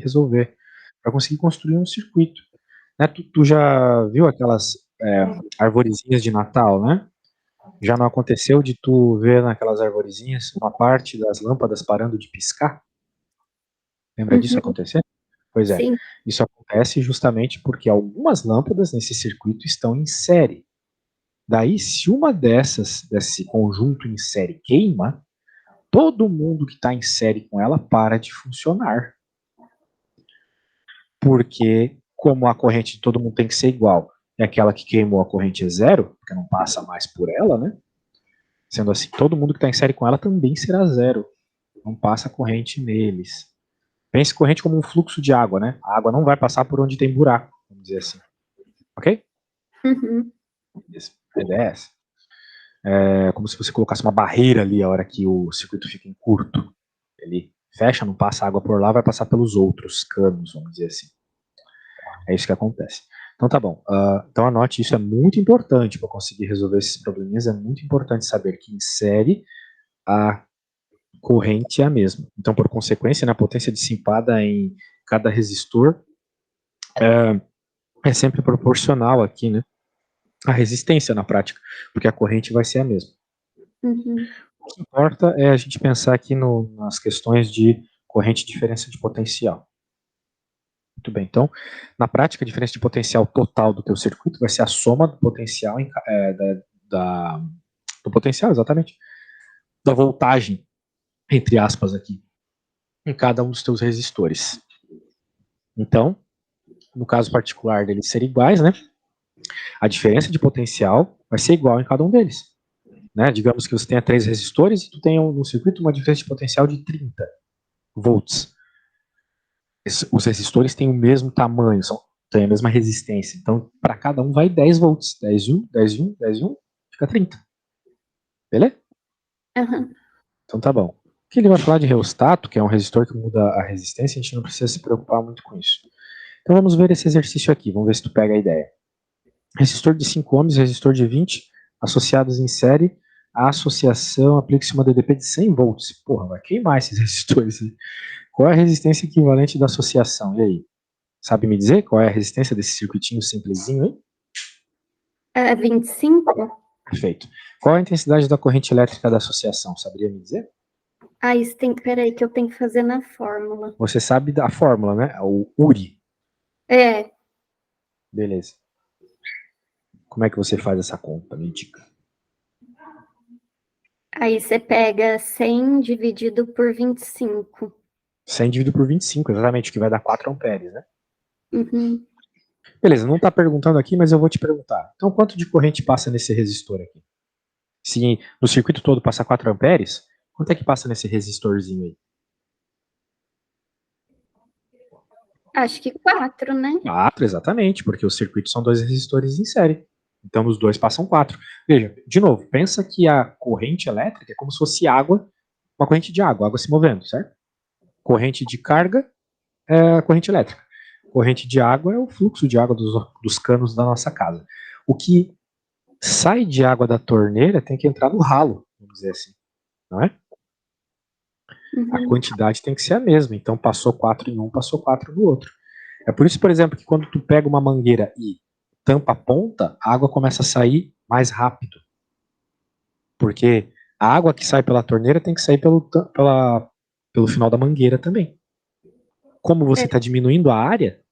resolver, para conseguir construir um circuito. Né? Tu já viu aquelas arvorezinhas de Natal, né? Já não aconteceu de tu ver naquelas arvorezinhas uma parte das lâmpadas parando de piscar? Lembra disso Uhum. acontecer? Pois é, Sim. isso acontece justamente porque algumas lâmpadas nesse circuito estão em série. Daí, se uma desse conjunto em série queima, todo mundo que está em série com ela para de funcionar. Porque, como a corrente de todo mundo tem que ser igual, e aquela que queimou a corrente é zero, porque não passa mais por ela, né? Sendo assim, todo mundo que está em série com ela também será zero. Não passa corrente neles. Pense corrente como um fluxo de água, né? A água não vai passar por onde tem buraco, vamos dizer assim. Ok? Uhum. A ideia é essa. É como se você colocasse uma barreira ali a hora que o circuito fica em curto. Ele fecha, não passa água por lá, vai passar pelos outros canos, vamos dizer assim. É isso que acontece. Então tá bom. Então anote, isso é muito importante para conseguir resolver esses probleminhas. É muito importante saber que em série a corrente é a mesma. Então, por consequência, a potência dissipada em cada resistor é sempre proporcional aqui, né? A resistência na prática, porque a corrente vai ser a mesma. Uhum. O que importa é a gente pensar aqui nas questões de corrente e diferença de potencial. Muito bem, então, na prática, a diferença de potencial total do teu circuito vai ser a soma do potencial, do potencial, exatamente, da voltagem, entre aspas aqui, em cada um dos teus resistores. Então, no caso particular deles serem iguais, né, a diferença de potencial vai ser igual em cada um deles. Né? Digamos que você tenha 3 resistores e tu tenha no circuito uma diferença de potencial de 30 volts. Os resistores têm o mesmo tamanho, têm a mesma resistência. Então, para cada um vai 10 volts. 10 de um, 10 de um, 10 de um, fica 30. Beleza? Uhum. Então tá bom. O que ele vai falar de reostato, que é um resistor que muda a resistência, a gente não precisa se preocupar muito com isso. Então vamos ver esse exercício aqui, vamos ver se tu pega a ideia. Resistor de 5 ohms, resistor de 20, associados em série, a associação aplica-se uma DDP de 100 volts. Porra, vai queimar esses resistores. Né? Qual é a resistência equivalente da associação? E aí? Sabe me dizer qual é a resistência desse circuitinho simplesinho aí? É 25? Perfeito. Qual é a intensidade da corrente elétrica da associação? Saberia me dizer? Ah, isso tem. Peraí, que eu tenho que fazer na fórmula. Você sabe da fórmula, né? O URI. É. Beleza. Como é que você faz essa conta? Me diga. Aí você pega 100 dividido por 25. 100 dividido por 25, exatamente, que vai dar 4 amperes, né? Uhum. Beleza, não está perguntando aqui, mas eu vou te perguntar. Então, quanto de corrente passa nesse resistor aqui? Se no circuito todo passa 4 amperes, quanto é que passa nesse resistorzinho aí? Acho que 4, né? 4, exatamente, porque os circuitos são 2 resistores em série. Então, nos dois passam 4. Veja, de novo, pensa que a corrente elétrica é como se fosse água, uma corrente de água, água se movendo, certo? Corrente de carga é a corrente elétrica. Corrente de água é o fluxo de água dos canos da nossa casa. O que sai de água da torneira tem que entrar no ralo, vamos dizer assim, não é? A Uhum. quantidade tem que ser a mesma, então passou 4 em um, passou 4 no outro. É por isso, por exemplo, que quando tu pega uma mangueira e tampa a ponta, a água começa a sair mais rápido. Porque a água que sai pela torneira tem que sair pelo final da mangueira também. Como você É, está diminuindo a área,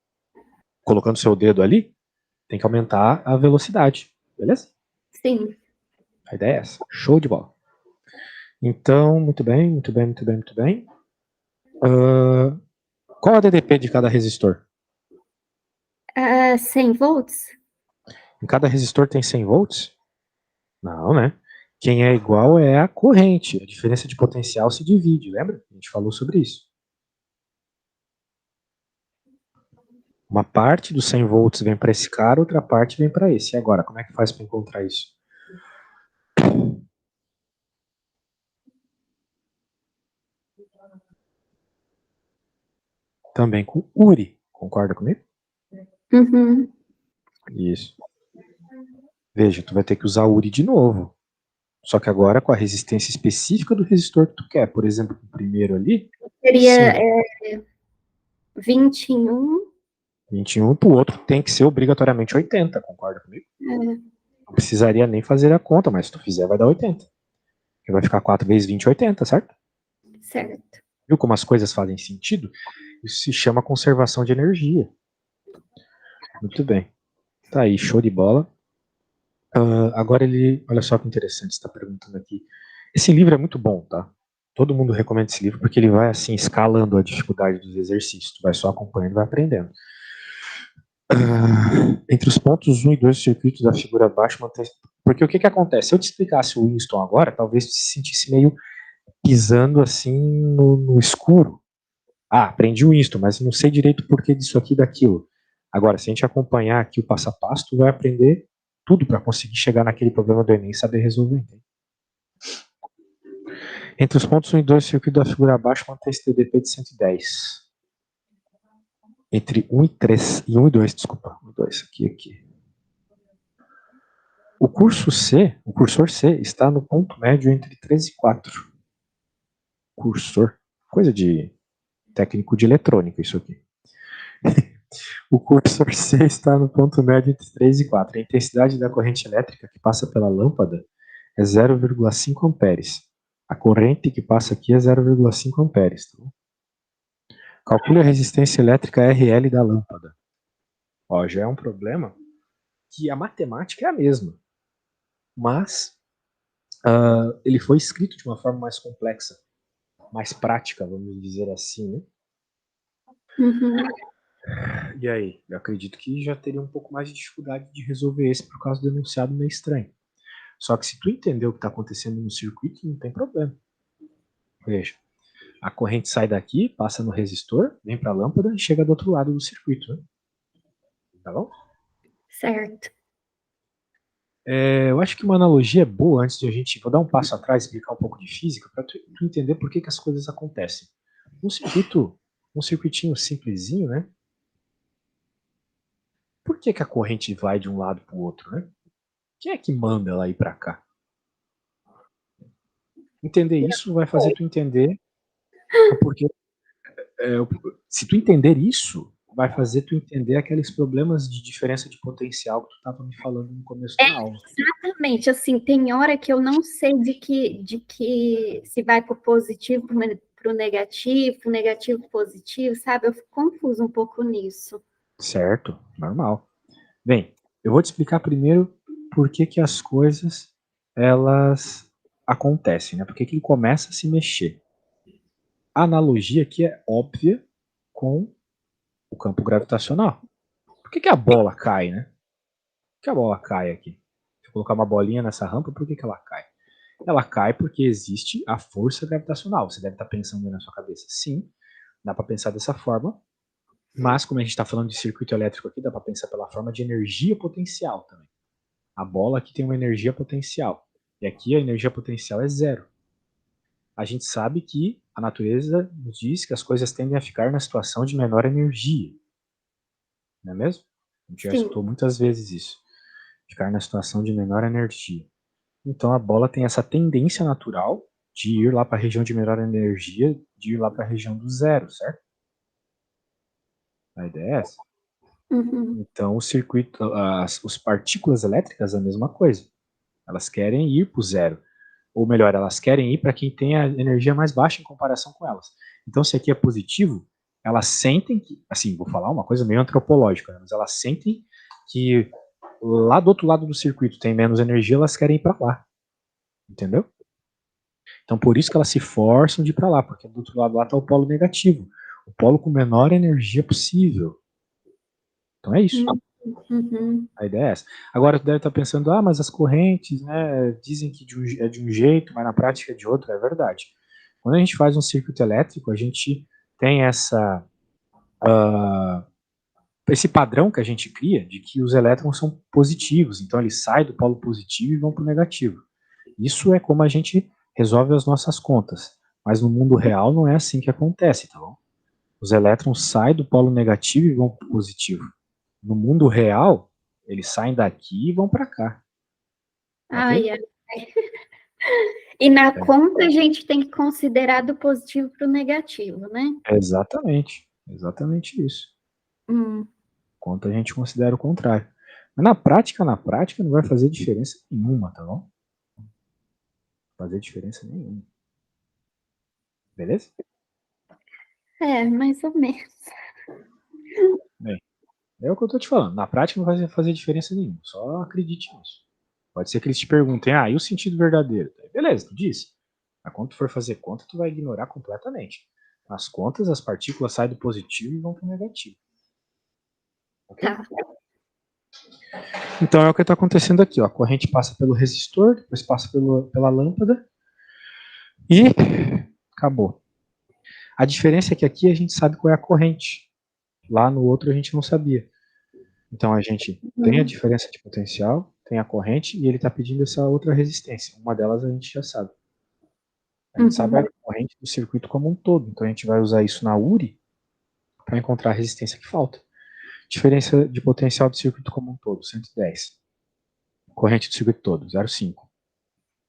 colocando seu dedo ali, tem que aumentar a velocidade, beleza? sim. A ideia é essa. Show de bola. Então, muito bem, muito bem, muito bem, muito bem. Qual a DDP de cada resistor? 100 volts? Em cada resistor tem 100 volts? Não, né? Quem é igual é a corrente. A diferença de potencial se divide, lembra? A gente falou sobre isso. Uma parte dos 100 volts vem para esse cara, outra parte vem para esse. E agora, como é que faz para encontrar isso? Também com URI. Concorda comigo? Uhum. Isso. Veja, tu vai ter que usar URI de novo. Só que agora com a resistência específica do resistor que tu quer. Por exemplo, o primeiro ali, Seria 5. 21. 21 para o outro tem que ser obrigatoriamente 80, concorda comigo? Não precisaria nem fazer a conta, mas se tu fizer vai dar 80. Porque vai ficar 4 vezes 20, 80, certo? Certo. Viu como as coisas fazem sentido? Isso se chama conservação de energia. Muito bem. Tá aí, show de bola. Agora olha só que interessante, está perguntando aqui. Esse livro é muito bom, tá? Todo mundo recomenda esse livro porque ele vai assim escalando a dificuldade dos exercícios. Tu vai só acompanhando e vai aprendendo. Entre os pontos 1 e 2 do circuito da figura abaixo, mantém. Porque o que acontece? Se eu te explicasse o Winston agora, talvez tu se sentisse meio pisando assim no escuro. Aprendi o Winston, mas não sei direito o porquê disso aqui e daquilo. Agora, se a gente acompanhar aqui o passo a passo, tu vai aprender tudo para conseguir chegar naquele problema do Enem e saber resolver. Entende? Entre os pontos 1 e 2 do circuito da figura abaixo, mantém-se TDP de 110. Entre 1 e 3, e 1 e 2, desculpa. 1 e 2, aqui. O cursor C, está no ponto médio entre 3 e 4. Cursor, coisa de técnico de eletrônica isso aqui. O cursor C está no ponto médio entre 3 e 4. A intensidade da corrente elétrica que passa pela lâmpada é 0,5 amperes. A corrente que passa aqui é 0,5 amperes. Tá? Calcule a resistência elétrica RL da lâmpada. Ó, já é um problema que a matemática é a mesma, mas ele foi escrito de uma forma mais complexa, mais prática, vamos dizer assim, né? Uhum. E aí, eu acredito que já teria um pouco mais de dificuldade de resolver esse por causa do enunciado meio estranho. Só que se tu entender o que está acontecendo no circuito, não tem problema. Veja, a corrente sai daqui, passa no resistor, vem para a lâmpada e chega do outro lado do circuito, né? Tá bom? Certo. Eu acho que uma analogia é boa antes de a gente... Vou dar um passo atrás e explicar um pouco de física para tu entender por que as coisas acontecem. Um circuitinho simplesinho, né? Por que a corrente vai de um lado para o outro, né? Quem é que manda ela ir para cá? Entender isso vai fazer tu entender o porquê. Se tu entender isso, vai fazer tu entender aqueles problemas de diferença de potencial que tu estava me falando no começo da aula. Exatamente, assim, tem hora que eu não sei de que se vai para o positivo, para o negativo para o positivo, sabe? Eu fico confusa um pouco nisso. Certo, normal. Bem, eu vou te explicar primeiro por que as coisas elas acontecem, né? Por que ele começa a se mexer. A analogia aqui é óbvia com o campo gravitacional. Por que a bola cai, né? Por que a bola cai aqui? Se eu colocar uma bolinha nessa rampa, por que ela cai? Ela cai porque existe a força gravitacional. Você deve estar pensando aí na sua cabeça. Sim, dá para pensar dessa forma, mas como a gente está falando de circuito elétrico aqui, dá para pensar pela forma de energia potencial também. A bola aqui tem uma energia potencial, e aqui a energia potencial é zero. A gente sabe que a natureza nos diz que as coisas tendem a ficar na situação de menor energia. Não é mesmo? A gente já escutou muitas vezes isso. Ficar na situação de menor energia. Então a bola tem essa tendência natural de ir lá para a região de menor energia, de ir lá para a região do zero, certo? A ideia é essa. Uhum. Então o circuito, as partículas elétricas é a mesma coisa. Elas querem ir para o zero. Ou melhor, elas querem ir para quem tem a energia mais baixa em comparação com elas. Então se aqui é positivo, elas sentem que, assim, vou falar uma coisa meio antropológica, né, mas elas sentem que lá do outro lado do circuito tem menos energia, elas querem ir para lá. Entendeu? Então, por isso que elas se forçam de ir para lá, porque do outro lado lá está o polo negativo, o polo com menor energia possível. Então é isso. Uhum. A ideia é essa. Agora, tu deve estar pensando, mas as correntes, né, dizem que é de um jeito, mas na prática é de outro. É verdade. Quando a gente faz um circuito elétrico, a gente tem esse padrão que a gente cria de que os elétrons são positivos, então eles saem do polo positivo e vão para o negativo. Isso é como a gente resolve as nossas contas. Mas no mundo real não é assim que acontece, tá bom? Os elétrons saem do polo negativo e vão para o positivo. No mundo real, eles saem daqui e vão para cá. Ai, Ok? ai. E na conta a gente tem que considerar do positivo para o negativo, né? Exatamente. Exatamente isso. Hum. Quanto a gente considera o contrário. Mas na prática, não vai fazer diferença nenhuma, tá bom? Não vai fazer diferença nenhuma. Beleza? Mais ou menos. Bem, é o que eu tô te falando. Na prática não vai fazer diferença nenhuma. Só acredite nisso. Pode ser que eles te perguntem, e o sentido verdadeiro? Beleza, tu disse. Mas quando tu for fazer conta, tu vai ignorar completamente. Nas contas, as partículas saem do positivo e vão para o negativo. Ok? Tá. Então é o que está acontecendo aqui. Ó. A corrente passa pelo resistor, depois passa pela lâmpada e acabou. A diferença é que aqui a gente sabe qual é a corrente. Lá no outro a gente não sabia. Então a gente tem a diferença de potencial, tem a corrente e ele está pedindo essa outra resistência. Uma delas a gente já sabe. A gente sabe a corrente do circuito como um todo. Então a gente vai usar isso na URI para encontrar a resistência que falta. Diferença de potencial do circuito como um todo, 110. Corrente do circuito todo, 0,5.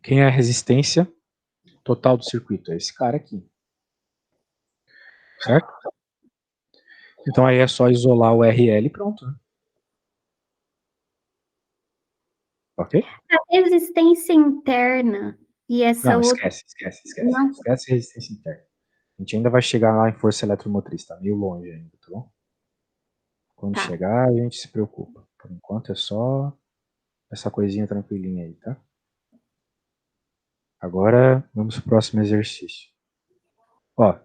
Quem é a resistência total do circuito? É esse cara aqui. Certo? Então aí é só isolar o RL e pronto. Né? Ok? A resistência interna e essa Não, outra. esquece. Não. Esquece resistência interna. A gente ainda vai chegar lá em força eletromotriz, tá meio longe ainda, tá bom? Quando Tá. chegar, a gente se preocupa. Por enquanto é só essa coisinha tranquilinha aí, tá? Agora, vamos pro próximo exercício. Ó,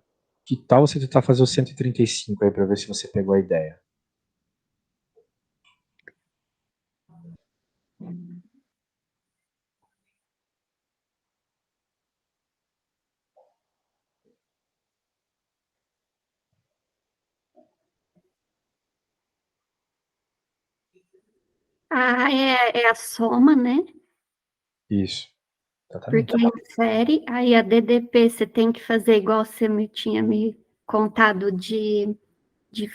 que tal você tentar fazer o 135 aí pra ver se você pegou a ideia? É a soma, né? Isso, Porque exatamente. em série, aí a DDP você tem que fazer igual você tinha me contado de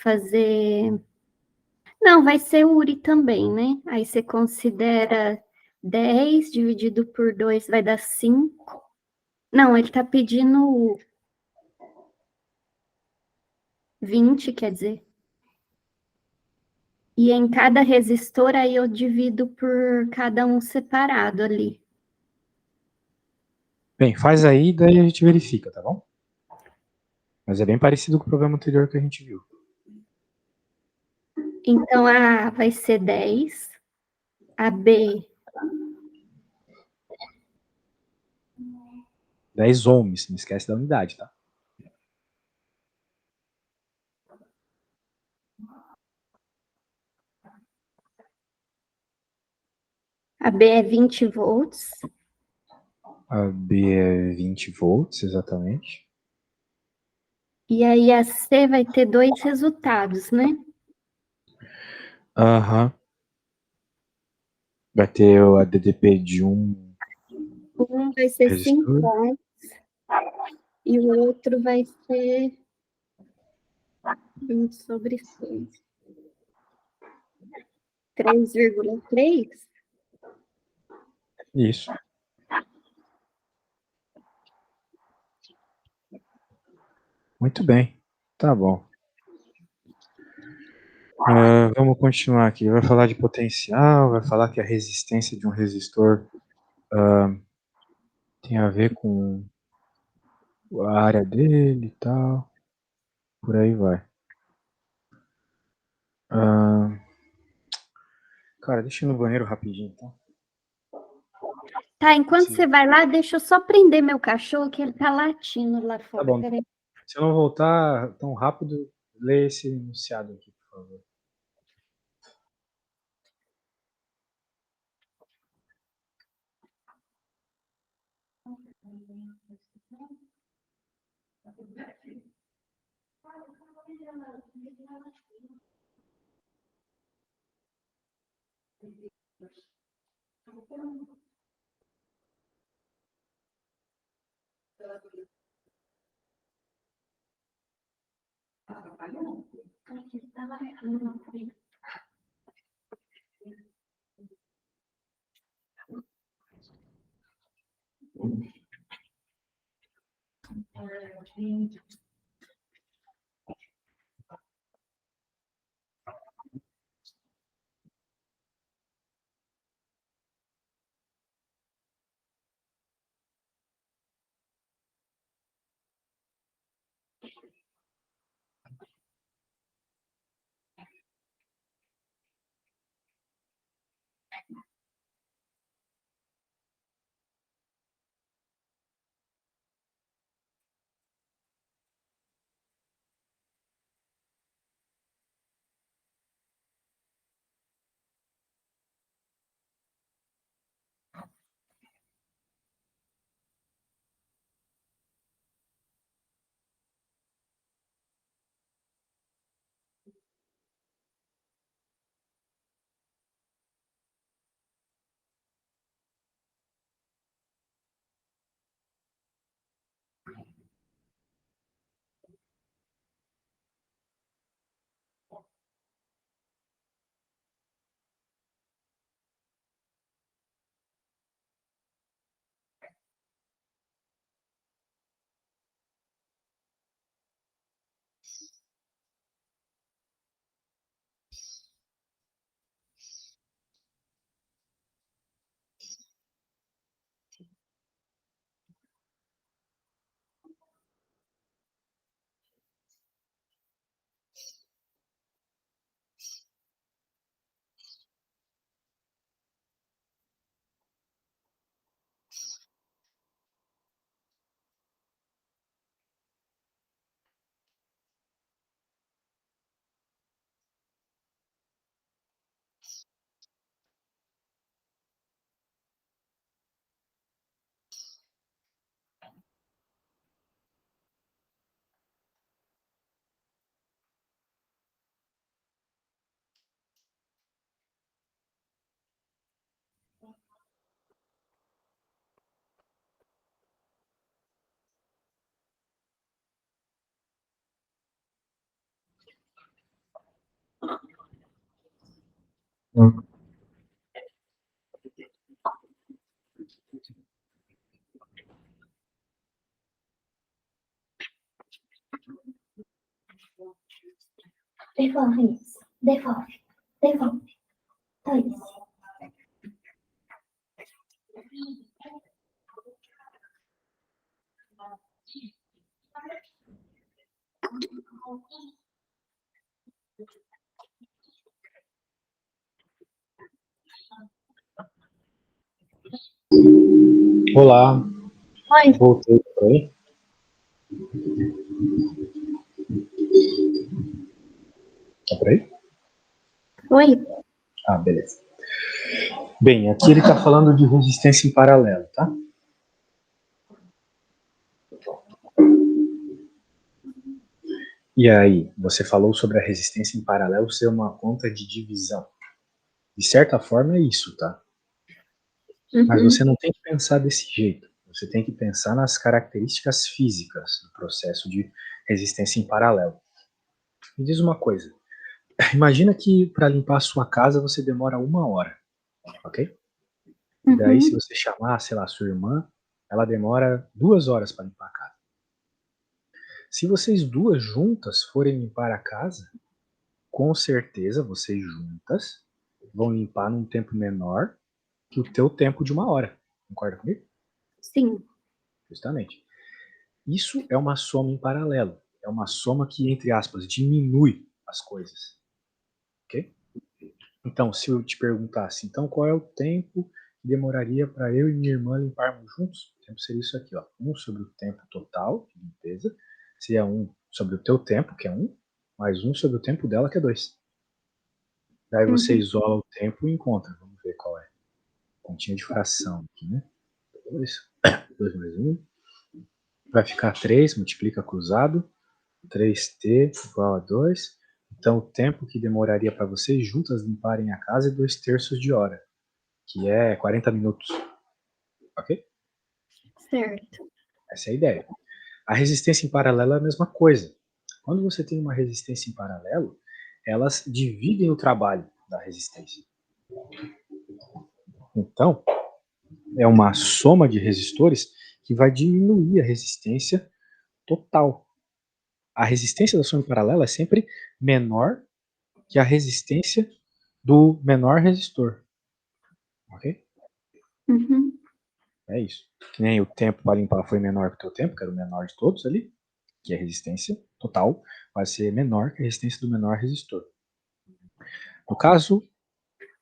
fazer. Não, vai ser URI também, né? Aí você considera 10 dividido por 2 vai dar 5. Não, ele está pedindo 20, quer dizer. E em cada resistor, aí eu divido por cada um separado ali. Bem, faz aí, daí a gente verifica, tá bom? Mas é bem parecido com o problema anterior que a gente viu. Então, a A vai ser 10, a B 10 ohms, não esquece da unidade, tá? A B é 20 volts. A B é 20 volts, exatamente. E aí a C vai ter 2 resultados, né? Aham. Vai ter a DDP de um Um vai ser 5 resistor. ohms e o outro vai ser 20 sobre 6. 3,3? Isso. Muito bem. Tá bom. Vamos continuar aqui. Vai falar de potencial, vai falar que a resistência de um resistor tem a ver com a área dele e tal. Por aí vai. Cara, deixa eu ir no banheiro rapidinho, tá? Tá, enquanto Se... você vai lá, deixa eu só prender meu cachorro, que ele tá latindo lá Tá fora. bom. Peraí. Se eu não voltar tão rápido, lê esse enunciado aqui, por favor. Devolve isso. Devolve. Devolve. Dois. Olá, Oi. voltei por aí. Tá por aí? Oi. Ah, beleza. Bem, aqui ele está falando de resistência em paralelo, tá? E aí, você falou sobre a resistência em paralelo ser uma conta de divisão. De certa forma é isso, tá? Mas você não tem que pensar desse jeito. Você tem que pensar nas características físicas do processo de resistência em paralelo. Me diz uma coisa. Imagina que para limpar a sua casa você demora 1 hora, ok? E daí se você chamar, sei lá, sua irmã, ela demora 2 horas para limpar a casa. Se vocês duas juntas forem limpar a casa, com certeza vocês juntas vão limpar num tempo menor que o teu tempo de 1 hora. Concorda comigo? Sim. Justamente. Isso é uma soma em paralelo. É uma soma que, entre aspas, diminui as coisas. Ok? Então, se eu te perguntasse, então qual é o tempo que demoraria para eu e minha irmã limparmos juntos? O tempo seria isso aqui, ó. 1 sobre o tempo total de limpeza, seria 1 sobre o teu tempo, que é 1, mais 1 sobre o tempo dela, que é 2. Daí você isola o tempo e encontra. Vamos ver qual é. Continha de fração aqui, né? 2 mais 1. Vai ficar 3, multiplica cruzado. 3t igual a 2. Então, o tempo que demoraria para vocês juntas limparem a casa é 2/3 de hora, que é 40 minutos. Ok? Certo. Essa é a ideia. A resistência em paralelo é a mesma coisa. Quando você tem uma resistência em paralelo, elas dividem o trabalho da resistência. Então, é uma soma de resistores que vai diminuir a resistência total. A resistência da soma em paralelo é sempre menor que a resistência do menor resistor. Ok? É isso. Que nem o tempo para limpar foi menor que o teu tempo, que era o menor de todos ali, que é a resistência total, vai ser menor que a resistência do menor resistor. No caso,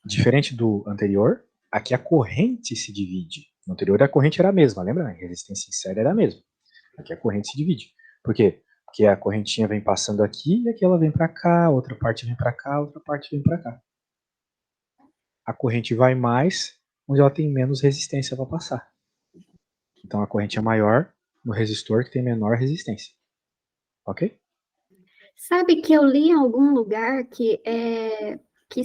diferente do anterior, aqui a corrente se divide. No anterior a corrente era a mesma, lembra? A resistência em série era a mesma. Aqui a corrente se divide. Por quê? Porque a correntinha vem passando aqui e aqui ela vem para cá, outra parte vem para cá, outra parte vem para cá. A corrente vai mais onde ela tem menos resistência para passar. Então a corrente é maior no resistor que tem menor resistência. Ok? Sabe que eu li em algum lugar que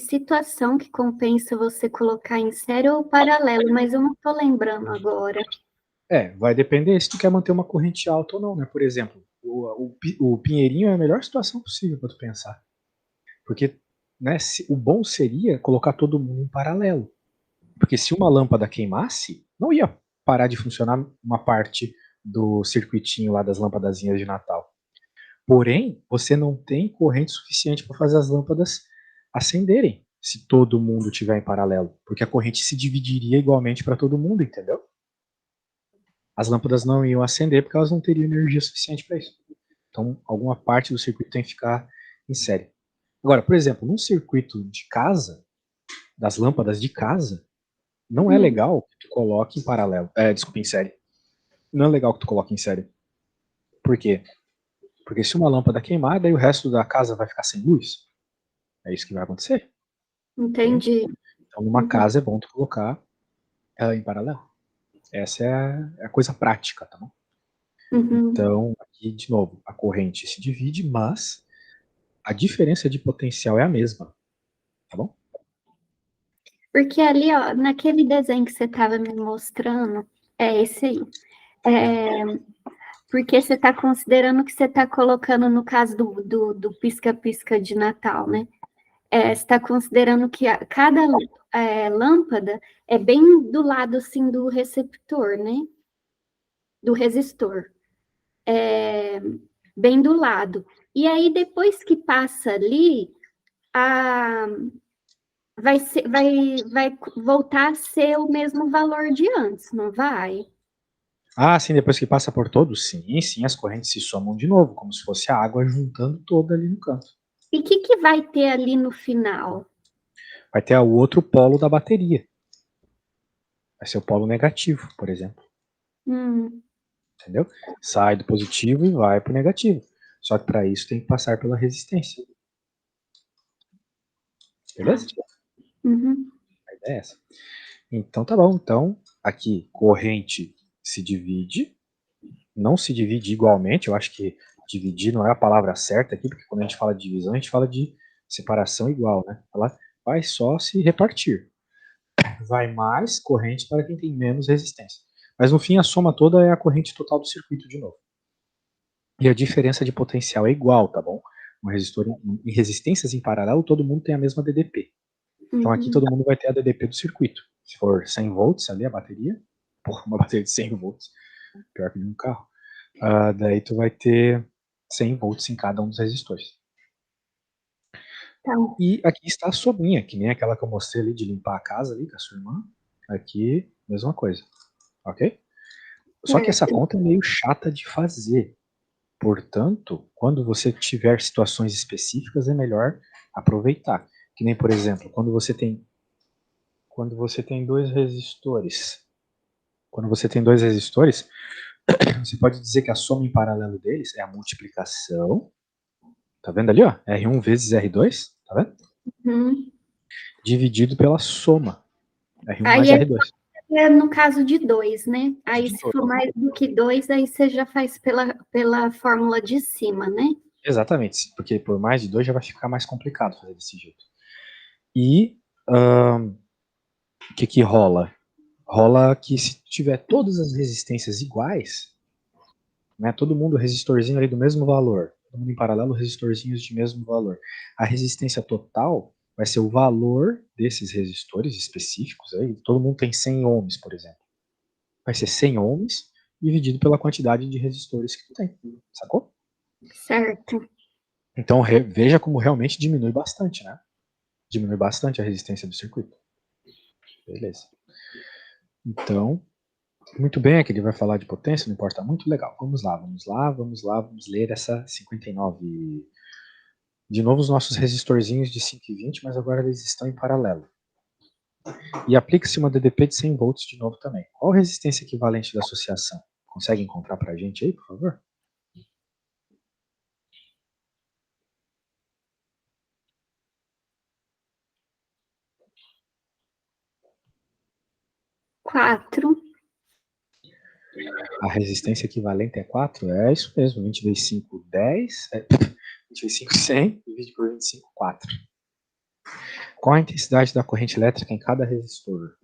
situação que compensa você colocar em série ou paralelo, mas eu não estou lembrando agora. Vai depender se tu quer manter uma corrente alta ou não, né? Por exemplo, o pinheirinho é a melhor situação possível para tu pensar. Porque, né, o bom seria colocar todo mundo em paralelo. Porque se uma lâmpada queimasse, não ia parar de funcionar uma parte do circuitinho lá das lâmpadazinhas de Natal. Porém, você não tem corrente suficiente para fazer as lâmpadas acenderem se todo mundo tiver em paralelo, porque a corrente se dividiria igualmente para todo mundo, entendeu? As lâmpadas não iam acender porque elas não teriam energia suficiente para isso. Então, alguma parte do circuito tem que ficar em série. Agora, por exemplo, num circuito de casa, das lâmpadas de casa, não é legal que tu coloque em paralelo. Desculpa, em série. Não é legal que tu coloque em série. Por quê? Porque se uma lâmpada queimar, daí o resto da casa vai ficar sem luz. É isso que vai acontecer. Entendi. Então, numa casa é bom tu colocar ela em paralelo. Essa é a coisa prática, tá bom? Então, aqui, de novo, a corrente se divide, mas a diferença de potencial é a mesma, tá bom? Porque ali, ó, naquele desenho que você estava me mostrando, é esse aí. Porque você está considerando que você está colocando no caso do pisca-pisca de Natal, né? você está considerando que cada lâmpada é bem do lado, assim, do receptor, né? Do resistor. Bem do lado. E aí, depois que passa ali, vai voltar a ser o mesmo valor de antes, não vai? Ah, sim, depois que passa por todos? Sim, as correntes se somam de novo, como se fosse a água juntando toda ali no canto. E o que vai ter ali no final? Vai ter o outro polo da bateria. Vai ser o polo negativo, por exemplo. Entendeu? Sai do positivo e vai para o negativo. Só que para isso tem que passar pela resistência. Beleza? Uhum. A ideia é essa. Então tá bom. Então, aqui, corrente se divide. Não se divide igualmente. Eu acho que dividir não é a palavra certa aqui, porque quando a gente fala de divisão, a gente fala de separação igual, né? Ela vai só se repartir. Vai mais corrente para quem tem menos resistência. Mas no fim, a soma toda é a corrente total do circuito de novo. E a diferença de potencial é igual, tá bom? Um resistor em resistências em paralelo, todo mundo tem a mesma DDP. Então aqui todo mundo vai ter a DDP do circuito. Se for 100 volts ali a bateria, porra, uma bateria de 100 volts, pior que de um carro, daí tu vai ter 100 volts em cada um dos resistores. Tá. E aqui está a sominha, que nem aquela que eu mostrei ali de limpar a casa ali com a sua irmã. Aqui, mesma coisa, ok? Só que essa conta é meio chata de fazer. Portanto, quando você tiver situações específicas, é melhor aproveitar. Que nem, por exemplo, quando você tem dois resistores. Quando você tem dois resistores, você pode dizer que a soma em paralelo deles é a multiplicação. Tá vendo ali, ó? R1 vezes R2, tá vendo? Uhum. Dividido pela soma. R1 Aí mais R2. é no caso de 2, né? Aí se for mais do que 2, aí você já faz pela fórmula de cima, né? Exatamente, porque por mais de 2 já vai ficar mais complicado fazer desse jeito. E o que rola? Rola que se tiver todas as resistências iguais, né, todo mundo resistorzinho ali do mesmo valor, todo mundo em paralelo resistorzinhos de mesmo valor, a resistência total vai ser o valor desses resistores específicos, aí, todo mundo tem 100 ohms, por exemplo. Vai ser 100 ohms dividido pela quantidade de resistores que tu tem, sacou? Certo. Então veja como realmente diminui bastante, né? Diminui bastante a resistência do circuito. Beleza. Então, muito bem, aqui ele vai falar de potência, não importa muito, legal. Vamos vamos ler essa 59. De novo os nossos resistorzinhos de 520, mas agora eles estão em paralelo. E aplica-se uma DDP de 100 volts de novo também. Qual a resistência equivalente da associação? Consegue encontrar pra gente aí, por favor? Quatro. A resistência equivalente é 4? É isso mesmo, 20 vezes 5, 10. 20 vezes 5, 100. Divide por 25, 4. Qual a intensidade da corrente elétrica em cada resistor?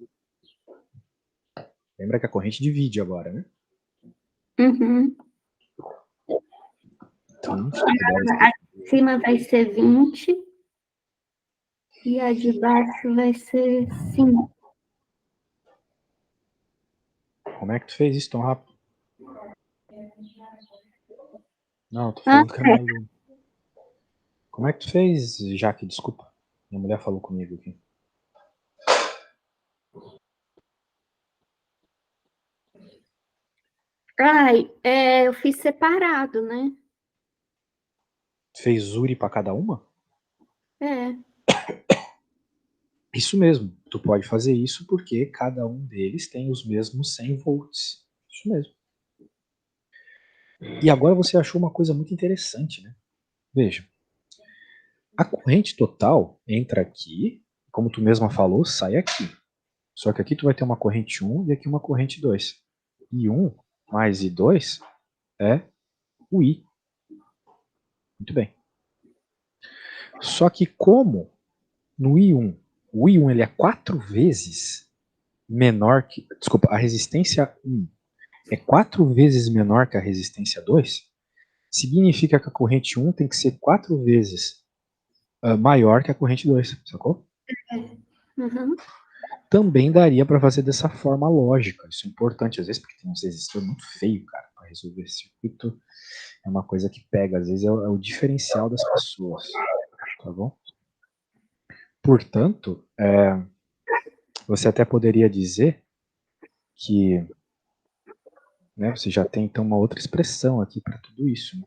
Lembra que a corrente divide agora, né? Uhum. Então, a de cima vai ser 20 e a de baixo vai ser 5. como é que tu fez isso tão rápido? Não, tô falando com a minha aluna. Como é que tu fez, Jaque? Desculpa. Minha mulher falou comigo aqui. Ai, eu fiz separado, né? Tu fez Zuri pra cada uma? É. Isso mesmo. Tu pode fazer isso porque cada um deles tem os mesmos 100 volts. Isso mesmo. E agora você achou uma coisa muito interessante, né? Veja. A corrente total entra aqui, como tu mesma falou, sai aqui. Só que aqui tu vai ter uma corrente 1 e aqui uma corrente 2. E 1 mais I2 é o I. Muito bem. Só que como no I1, o I1 ele é 4 vezes menor que... Desculpa, a resistência 1 é 4 vezes menor que a resistência 2, significa que a corrente 1 tem que ser 4 vezes maior que a corrente 2, sacou? Uhum. Também daria para fazer dessa forma lógica. Isso é importante, às vezes, porque tem uns resistores muito feio, cara, para resolver esse circuito. É uma coisa que pega, às vezes é o diferencial das pessoas, tá bom? Portanto, você até poderia dizer que, né, você já tem então uma outra expressão aqui para tudo isso. Né?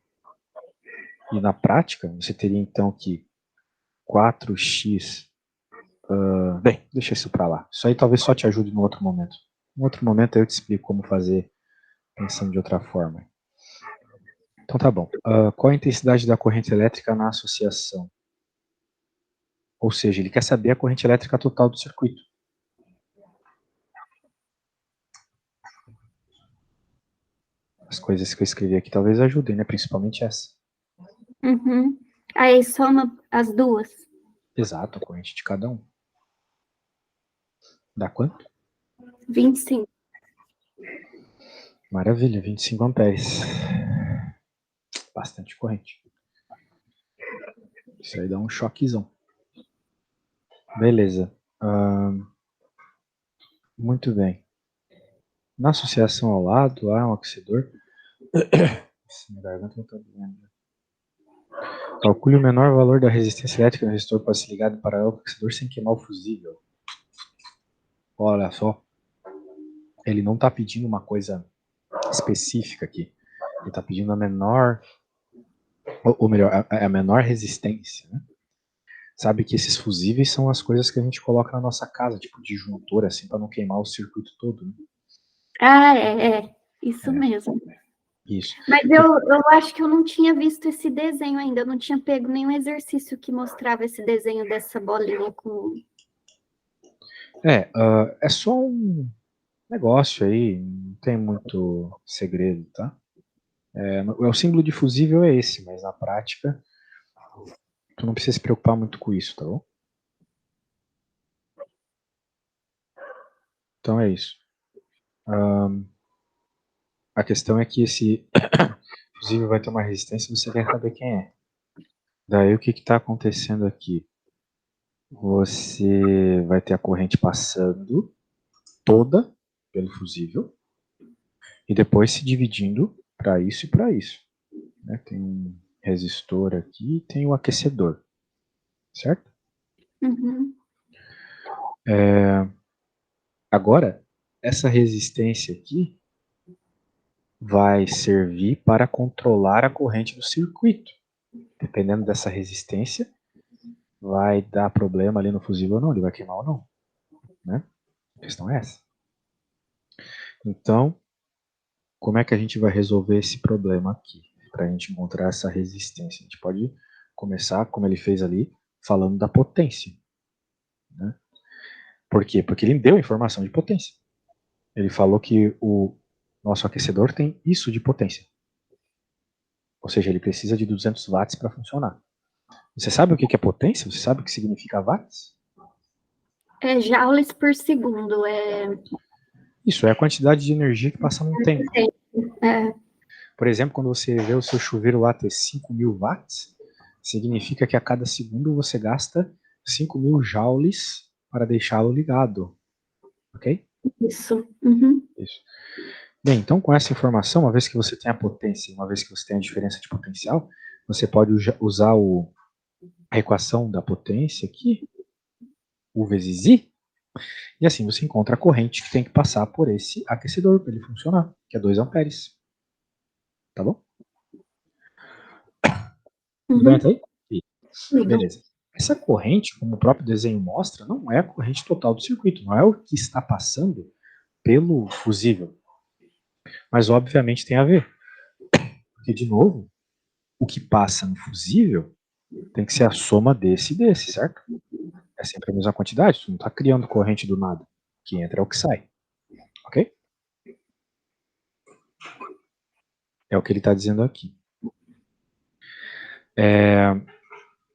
E na prática, você teria então que 4x. Bem, deixa isso para lá. Isso aí talvez só te ajude no outro momento. No outro momento eu te explico como fazer pensando de outra forma. Então tá bom. Qual a intensidade da corrente elétrica na associação? Ou seja, ele quer saber a corrente elétrica total do circuito. As coisas que eu escrevi aqui talvez ajudem, né? Principalmente essa. Uhum. Aí soma as duas. Exato, a corrente de cada um. Dá quanto? 25. Maravilha, 25 amperes. Bastante corrente. Isso aí dá um choquezão. Beleza. Muito bem. Na associação ao lado, há um aquecedor. Minha garganta não tá doendo. Calcule o menor valor da resistência elétrica do resistor pode ser ligado para o aquecedor sem queimar o fusível. Olha só. Ele não está pedindo uma coisa específica aqui. Ele está pedindo a menor, ou melhor, a menor resistência. Né? Sabe que esses fusíveis são as coisas que a gente coloca na nossa casa, tipo disjuntor, assim, para não queimar o circuito todo. Né? Ah, é. Isso mesmo. Isso. Mas eu acho que eu não tinha visto esse desenho ainda. Eu não tinha pego nenhum exercício que mostrava esse desenho dessa bolinha com... É só um negócio aí, não tem muito segredo, tá? O símbolo de fusível é esse, mas na prática tu não precisa se preocupar muito com isso, tá bom? Então é isso. A questão é que esse fusível vai ter uma resistência e você quer saber quem é. Daí o que está acontecendo aqui? Você vai ter a corrente passando toda pelo fusível e depois se dividindo para isso e para isso. Né? Tem um resistor aqui e tem o aquecedor, certo? Uhum. Agora, essa resistência aqui vai servir para controlar a corrente do circuito. Dependendo dessa resistência, vai dar problema ali no fusível ou não, ele vai queimar ou não. Né? A questão é essa. Então, como é que a gente vai resolver esse problema aqui? Para a gente encontrar essa resistência. A gente pode começar, como ele fez ali, falando da potência. Né? Por quê? Porque ele deu informação de potência. Ele falou que o nosso aquecedor tem isso de potência. Ou seja, ele precisa de 200 watts para funcionar. Você sabe o que é potência? Você sabe o que significa watts? É joules por segundo. Isso é a quantidade de energia que passa num tempo. É. Por exemplo, quando você vê o seu chuveiro lá ter 5.000 watts, significa que a cada segundo você gasta 5.000 joules para deixá-lo ligado. Ok? Isso. Uhum. Isso. Bem, então com essa informação, uma vez que você tem a potência, uma vez que você tem a diferença de potencial, você pode usar a equação da potência aqui, U vezes I, e assim você encontra a corrente que tem que passar por esse aquecedor para ele funcionar, que é 2 amperes. Tá bom? Tudo bem até aí? Beleza. Essa corrente, como o próprio desenho mostra, não é a corrente total do circuito, não é o que está passando pelo fusível. Mas obviamente tem a ver. Porque, de novo, o que passa no fusível tem que ser a soma desse e desse, certo? É sempre a mesma quantidade, tu não está criando corrente do nada. O que entra é o que sai. Ok? É o que ele está dizendo aqui.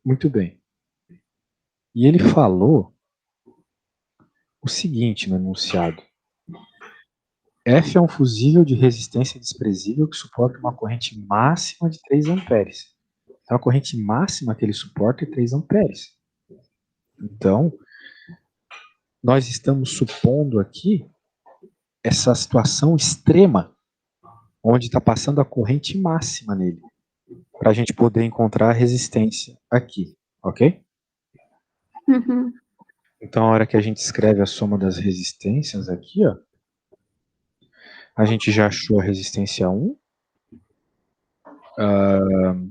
Muito bem. E ele falou o seguinte no enunciado. F é um fusível de resistência desprezível que suporta uma corrente máxima de 3 amperes. Então, a corrente máxima que ele suporta é 3 amperes. Então, nós estamos supondo aqui essa situação extrema, onde está passando a corrente máxima nele, para a gente poder encontrar a resistência aqui, ok? Uhum. Então, a hora que a gente escreve a soma das resistências aqui, ó, a gente já achou a resistência 1,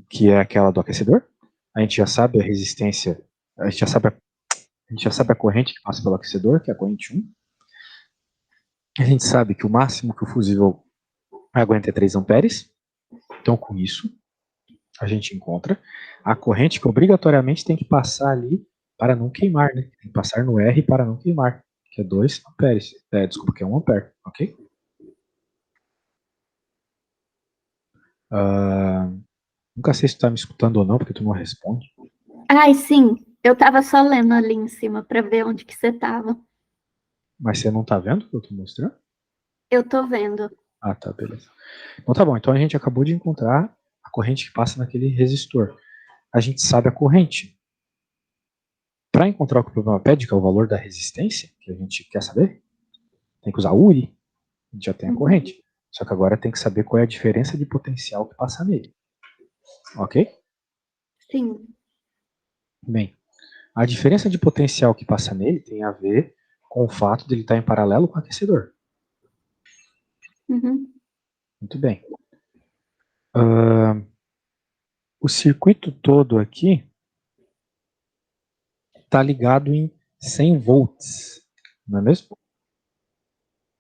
que é aquela do aquecedor. A gente já sabe a resistência, a gente já sabe a corrente que passa pelo aquecedor, que é a corrente 1. A gente sabe que o máximo que o fusível aguenta é 3 amperes. Então, com isso, a gente encontra a corrente que obrigatoriamente tem que passar ali para não queimar, né? Tem que passar no R para não queimar, que é 2 amperes. Desculpa, que é 1 ampere, ok? Nunca sei se tu tá me escutando ou não, porque tu não responde. Ai, sim. Eu tava só lendo ali em cima para ver onde que você tava. Mas você não tá vendo o que eu tô mostrando? Eu tô vendo. Ah, tá, beleza. Então tá bom, então a gente acabou de encontrar a corrente que passa naquele resistor. A gente sabe a corrente. Para encontrar o que o problema pede, que é o valor da resistência, que a gente quer saber, tem que usar URI, a gente já tem a corrente. Só que agora tem que saber qual é a diferença de potencial que passa nele. Ok? Sim. Bem, a diferença de potencial que passa nele tem a ver com o fato de ele estar em paralelo com o aquecedor. Uhum. Muito bem. O circuito todo aqui está ligado em 100 volts, não é mesmo?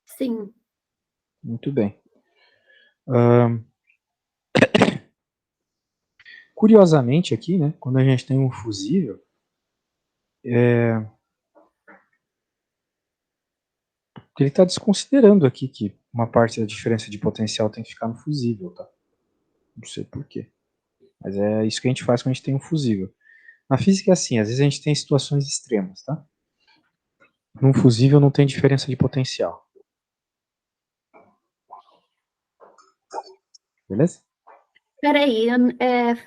Sim. Muito bem. Curiosamente aqui, né, quando a gente tem um fusível, ele está desconsiderando aqui que uma parte da diferença de potencial tem que ficar no fusível, tá? Não sei porquê. Mas é isso que a gente faz quando a gente tem um fusível. Na física é assim, às vezes a gente tem situações extremas, tá? Num fusível não tem diferença de potencial. Beleza? Peraí,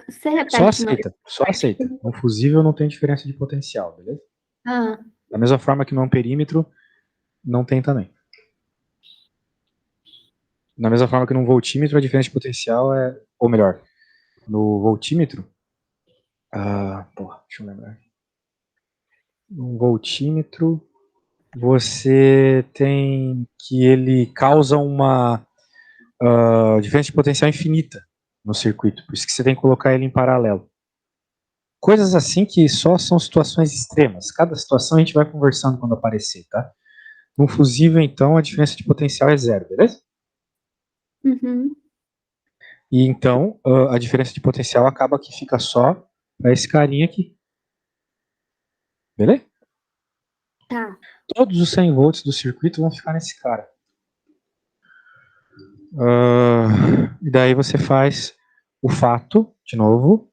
você Só repete no aceita, só aceita. Num fusível não tem diferença de potencial, beleza? Ah, Da mesma forma que no amperímetro não tem também. Da mesma forma que no voltímetro a diferença de potencial é, ou melhor, no voltímetro, deixa eu lembrar. No voltímetro você tem que ele causa uma diferença de potencial infinita no circuito, por isso que você tem que colocar ele em paralelo. Coisas assim que só são situações extremas. Cada situação a gente vai conversando quando aparecer, tá? No fusível, então, a diferença de potencial é 0, beleza? uhum. E então, a diferença de potencial acaba que fica só para esse carinha aqui. Beleza? Tá. Todos os 100 volts do circuito vão ficar nesse cara. E daí você faz o fato, de novo,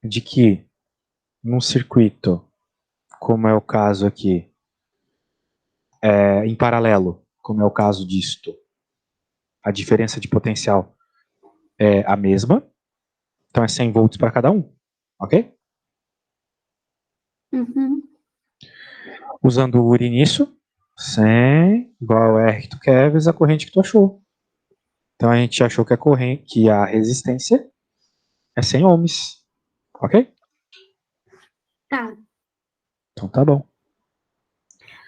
de que num circuito, como é o caso aqui, em paralelo, como é o caso disto, a diferença de potencial é a mesma, então é 100 volts para cada um, ok? Uhum. Usando o URI nisso, 100 igual ao R que tu quer vezes a corrente que tu achou. Então a gente achou que a corrente, que a resistência é 100 ohms, ok? Tá. Então tá bom.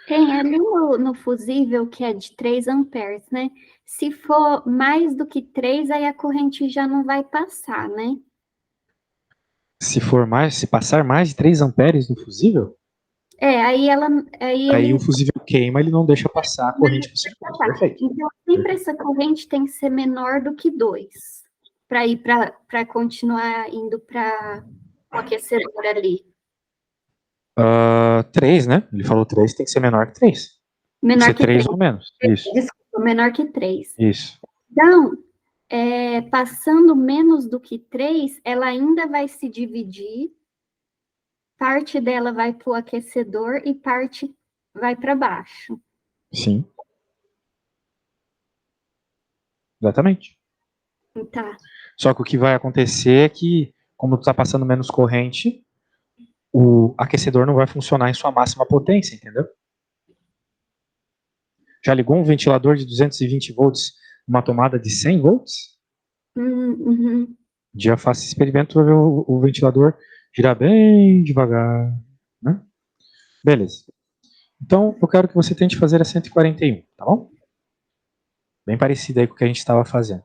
Tem ali no fusível que é de 3 amperes, né? Se for mais do que 3, aí a corrente já não vai passar, né? Se passar mais de 3 amperes no fusível, Aí aí o ele fusível queima, ele não deixa passar a não corrente pro vai circuito. passar. Perfeito. Então, sempre essa corrente tem que ser menor do que 2, para ir para continuar indo para o aquecedor ali. 3, né? Ele falou 3, tem que ser menor que 3. Tem que Menor ser que 3 3. ou menos. Isso. Desculpa, menor que 3. Isso. Então, passando menos do que 3, ela ainda vai se dividir, parte dela vai para o aquecedor e parte vai para baixo. Sim. Exatamente. Tá. Só que o que vai acontecer é que, como está passando menos corrente, o aquecedor não vai funcionar em sua máxima potência, entendeu? Já ligou um ventilador de 220 volts numa tomada de 100 volts? Uhum. Já faça esse experimento para ver o ventilador girar bem devagar, né? Beleza. Então, eu quero que você tente fazer a 141, tá bom? Bem parecido aí com o que a gente estava fazendo.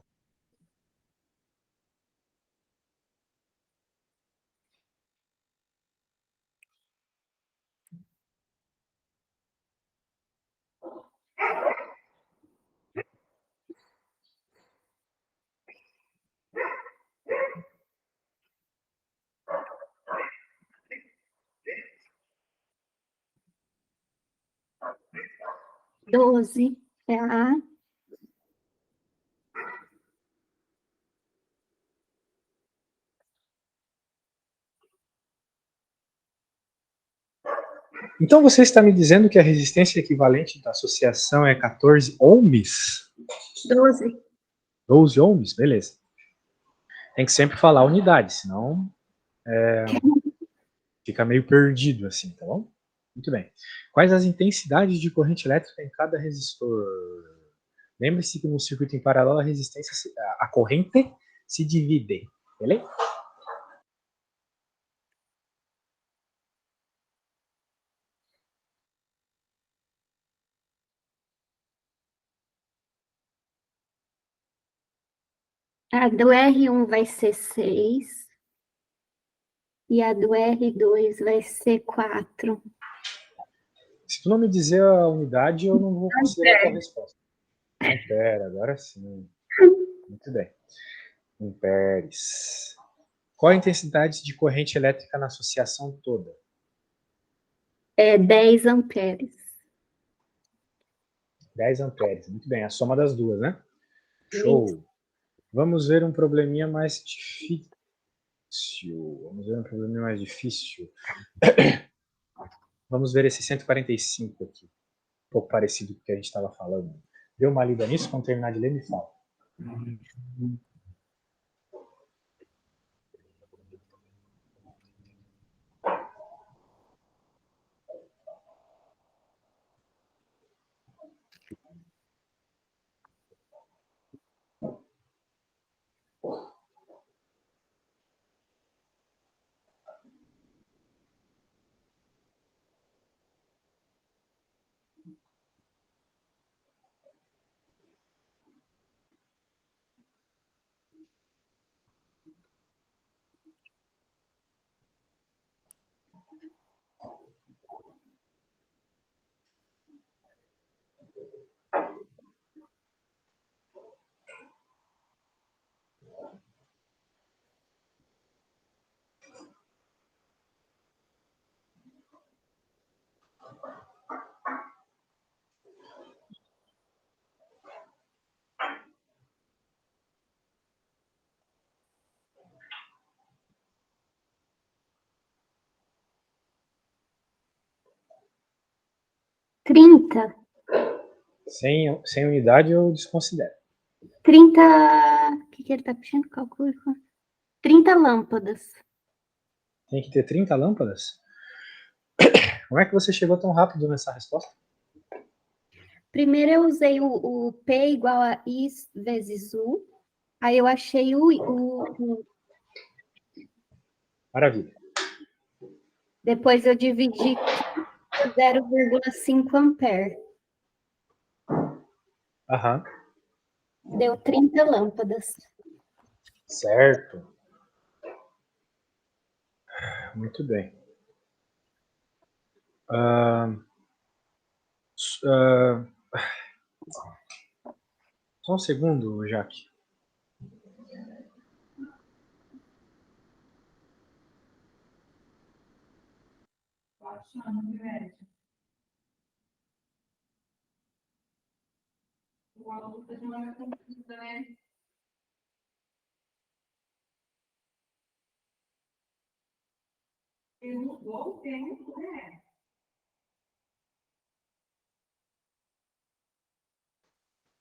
Doze. Tá. Então você está me dizendo que a resistência equivalente da associação é 14 ohms? 12. 12 ohms? Beleza. Tem que sempre falar unidade, senão fica meio perdido assim, tá bom? Muito bem. Quais as intensidades de corrente elétrica em cada resistor? Lembre-se que no circuito em paralelo a corrente se divide, beleza? A do R1 vai ser 6. E a do R2 vai ser 4. Se tu não me dizer a unidade, eu não vou considerar a tua resposta. Ampere, agora sim. Muito bem. Amperes. Qual a intensidade de corrente elétrica na associação toda? É 10 amperes. 10 amperes. Muito bem, a soma das duas, né? Show. Isso. Vamos ver um probleminha mais difícil. Vamos ver esse 145 aqui. Um pouco parecido com o que a gente estava falando. Deu uma lida nisso? Quando terminar de ler, me fala. 30. Sem unidade, eu desconsidero. 30. O que ele está pedindo? Calcule. 30 lâmpadas. Tem que ter 30 lâmpadas? Como é que você chegou tão rápido nessa resposta? Primeiro eu usei o P igual a I vezes U. Aí eu achei o. Maravilha. Depois eu dividi por 0,5 ampere. Aham. Deu 30 lâmpadas. Certo. Muito bem. Só um segundo, Jaque.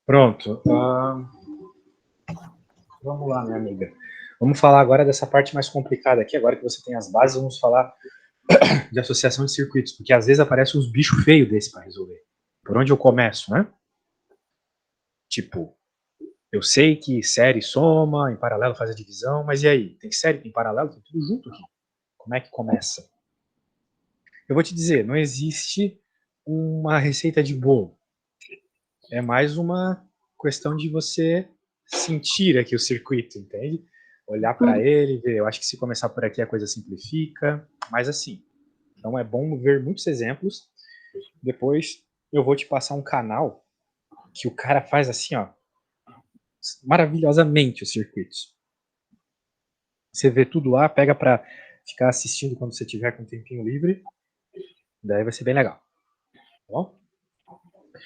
Pronto. Vamos lá, minha amiga. Vamos falar agora dessa parte mais complicada aqui. Agora que você tem as bases, vamos falar de associação de circuitos, porque às vezes aparecem uns bichos feios desse para resolver. Por onde eu começo, né? Tipo, eu sei que série soma, em paralelo faz a divisão, mas e aí? Tem série, tem paralelo, tem tudo junto aqui. Como é que começa? Eu vou te dizer, não existe uma receita de bolo. É mais uma questão de você sentir aqui o circuito, entende? Olhar para ele e ver. Eu acho que se começar por aqui a coisa simplifica, mas assim. Então é bom ver muitos exemplos. Depois eu vou te passar um canal que o cara faz assim, ó, maravilhosamente os circuitos. Você vê tudo lá, pega para ficar assistindo quando você tiver com um tempinho livre. Daí vai ser bem legal. Tá bom?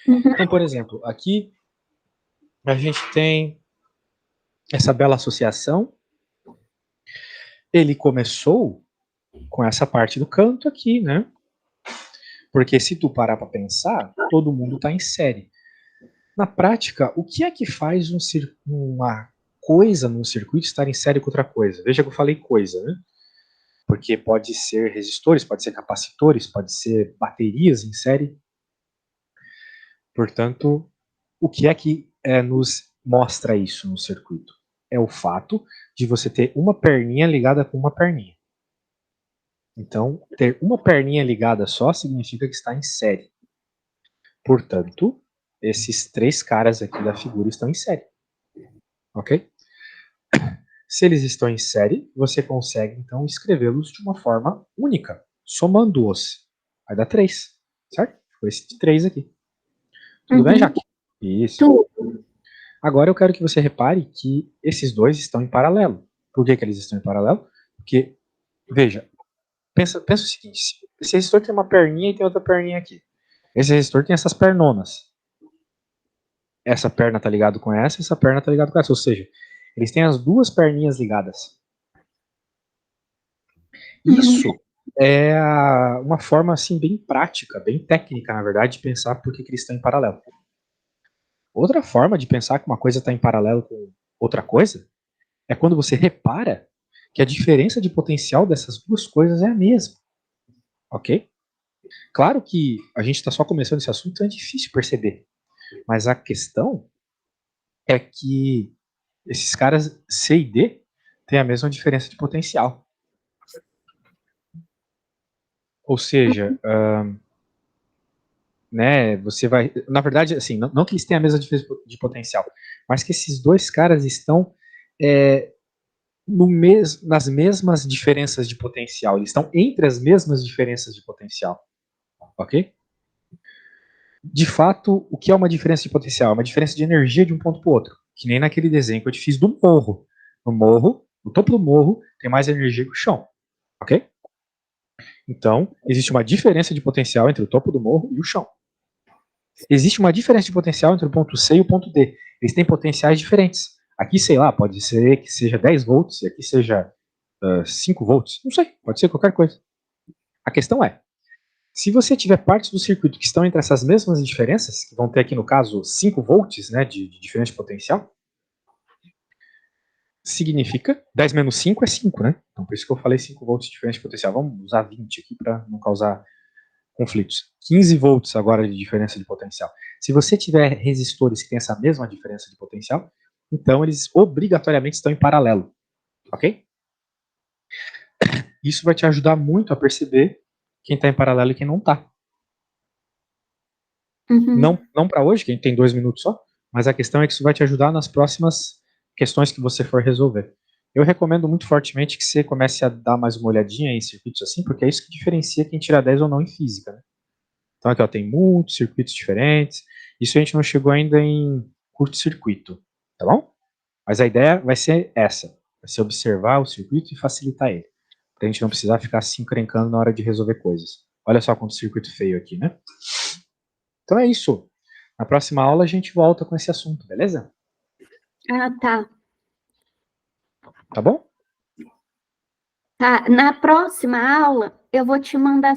Então, por exemplo, aqui a gente tem essa bela associação. Ele começou com essa parte do canto aqui, né? Porque se tu parar para pensar, todo mundo está em série. Na prática, o que é que faz uma coisa num circuito estar em série com outra coisa? Veja que eu falei coisa, né? Porque pode ser resistores, pode ser capacitores, pode ser baterias em série. Portanto, o que é que nos mostra isso no circuito? É o fato de você ter uma perninha ligada com uma perninha. Então, ter uma perninha ligada só significa que está em série. Portanto, esses três caras aqui da figura estão em série. Ok? Se eles estão em série, você consegue, então, escrevê-los de uma forma única, somando-os. Vai dar 3, certo? Ficou esse de 3 aqui. Tudo bem, Jaque? Isso. Tudo. Agora eu quero que você repare que esses dois estão em paralelo. Por que eles estão em paralelo? Porque, veja, pensa o seguinte, esse resistor tem uma perninha e tem outra perninha aqui. Esse resistor tem essas pernonas. Essa perna está ligada com essa perna está ligada com essa. Ou seja, eles têm as duas perninhas ligadas. Isso é uma forma assim bem prática, bem técnica, na verdade, de pensar por que eles estão em paralelo. Outra forma de pensar que uma coisa está em paralelo com outra coisa é quando você repara que a diferença de potencial dessas duas coisas é a mesma. Ok? Claro que a gente está só começando esse assunto, então é difícil perceber. Mas a questão é que esses caras C e D têm a mesma diferença de potencial. Ou seja, né, você vai... Na verdade, assim, não que eles tenham a mesma diferença de potencial, mas que esses dois caras estão nas mesmas diferenças de potencial. Eles estão entre as mesmas diferenças de potencial. Ok? De fato, o que é uma diferença de potencial? É uma diferença de energia de um ponto para o outro. Que nem naquele desenho que eu te fiz do morro. No morro, no topo do morro, tem mais energia que o chão. Ok? Então, existe uma diferença de potencial entre o topo do morro e o chão. Existe uma diferença de potencial entre o ponto C e o ponto D. Eles têm potenciais diferentes. Aqui, sei lá, pode ser que seja 10 volts e aqui seja 5 volts. Não sei, pode ser qualquer coisa. A questão é, se você tiver partes do circuito que estão entre essas mesmas diferenças, que vão ter aqui no caso 5 volts, né, de diferença de potencial, significa 10 menos 5 é 5, né? Então por isso que eu falei 5 volts de diferença de potencial. Vamos usar 20 aqui para não causar conflitos. 15 volts agora de diferença de potencial. Se você tiver resistores que têm essa mesma diferença de potencial, então eles obrigatoriamente estão em paralelo. Ok? Isso vai te ajudar muito a perceber quem está em paralelo e quem não está. Não para hoje, que a gente tem 2 minutos só, mas a questão é que isso vai te ajudar nas próximas questões que você for resolver. Eu recomendo muito fortemente que você comece a dar mais uma olhadinha em circuitos assim, porque é isso que diferencia quem tira 10 ou não em física, né? Então aqui ó, tem muitos circuitos diferentes. Isso a gente não chegou ainda em curto-circuito, tá bom? Mas a ideia vai ser essa, vai ser observar o circuito e facilitar ele, pra gente não precisar ficar se encrencando na hora de resolver coisas. Olha só quanto circuito feio aqui, né? Então é isso. Na próxima aula a gente volta com esse assunto, beleza? Ah, tá. Tá bom? Tá. Na próxima aula, eu vou te mandar